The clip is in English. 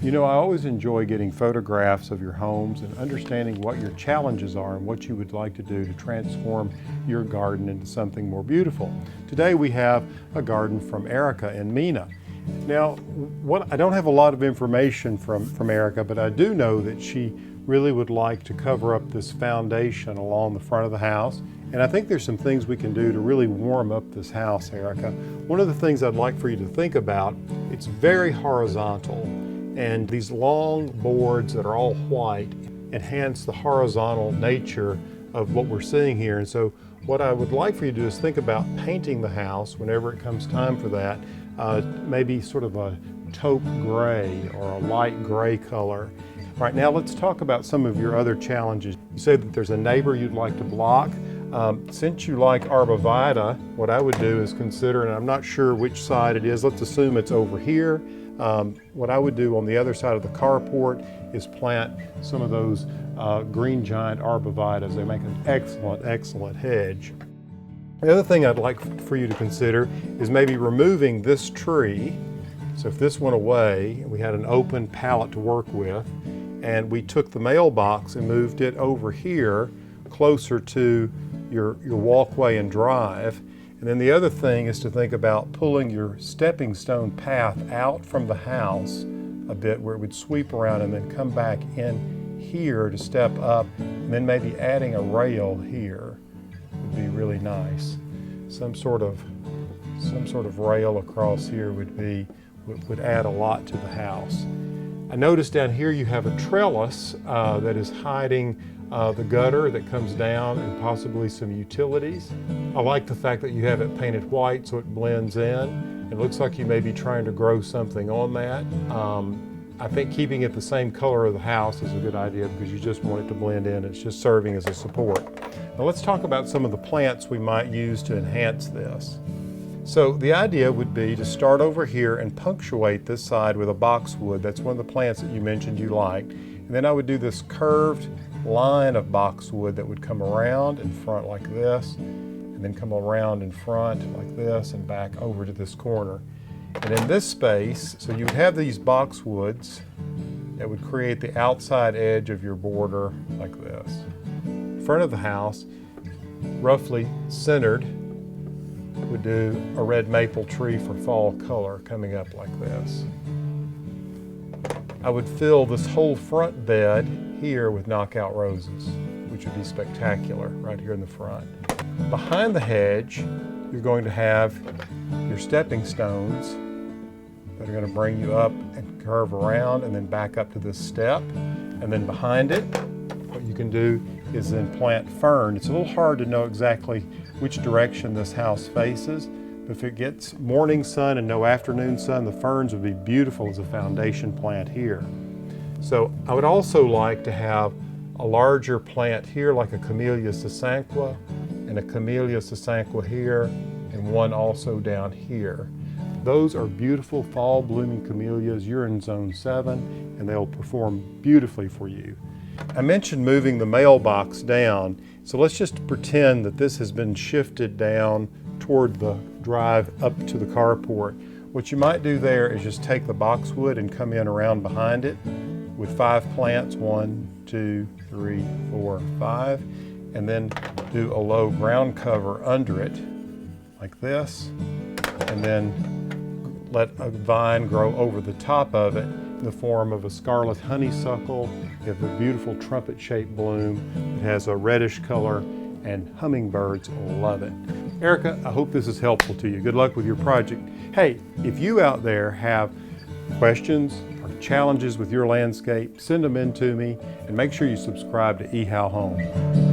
You know, I always enjoy getting photographs of your homes and understanding what your challenges are and what you would like to do to transform your garden into something more beautiful. Today we have a garden from Erika and Mena. Now, I don't have a lot of information from Erika, but I do know that she really would like to cover up this foundation along the front of the house. And I think there's some things we can do to really warm up this house, Erika. One of the things I'd like for you to think about, it's very horizontal. And these long boards that are all white enhance the horizontal nature of what we're seeing here. And so what I would like for you to do is think about painting the house whenever it comes time for that, maybe sort of a taupe gray or a light gray color. Right now, let's talk about some of your other challenges. You say that there's a neighbor you'd like to block. Since you like arborvitae, what I would do is consider, and I'm not sure which side it is, let's assume it's over here. What I would do on the other side of the carport is plant some of those green giant arborvitaes. They make an excellent, excellent hedge. The other thing I'd like for you to consider is maybe removing this tree. So if this went away, we had an open palette to work with, and we took the mailbox and moved it over here closer to your walkway and drive. And then the other thing is to think about pulling your stepping stone path out from the house a bit where it would sweep around and then come back in here to step up, and then maybe adding a rail here would be really nice. Some sort of rail across here would add a lot to the house. I noticed down here you have a trellis that is hiding the gutter that comes down and possibly some utilities. I like the fact that you have it painted white so it blends in. It looks like you may be trying to grow something on that. I think keeping it the same color of the house is a good idea because you just want it to blend in. It's just serving as a support. Now let's talk about some of the plants we might use to enhance this. So the idea would be to start over here and punctuate this side with a boxwood. That's one of the plants that you mentioned you liked. And then I would do this curved line of boxwood that would come around in front like this, and then come around in front like this and back over to this corner. And in this space, so you would have these boxwoods that would create the outside edge of your border like this. In front of the house, roughly centered, would do a red maple tree for fall color coming up like this. I would fill this whole front bed here with knockout roses, which would be spectacular right here in the front. Behind the hedge, you're going to have your stepping stones that are going to bring you up and curve around and then back up to this step. And then behind it, what you can do is then plant fern. It's a little hard to know exactly which direction this house faces, but if it gets morning sun and no afternoon sun, the ferns would be beautiful as a foundation plant here. So I would also like to have a larger plant here like a Camellia sasanqua and a Camellia sasanqua here and one also down here. Those are beautiful fall blooming camellias. You're in zone 7 and they'll perform beautifully for you. I mentioned moving the mailbox down, so let's just pretend that this has been shifted down toward the drive up to the carport. What you might do there is just take the boxwood and come in around behind it with 5 plants, 1, 2, 3, 4, 5, and then do a low ground cover under it like this, and then let a vine grow over the top of it in the form of a scarlet honeysuckle. You have a beautiful trumpet-shaped bloom. It has a reddish color, and hummingbirds love it. Erika, I hope this is helpful to you. Good luck with your project. Hey, if you out there have questions or challenges with your landscape, send them in to me, and make sure you subscribe to ehowhome.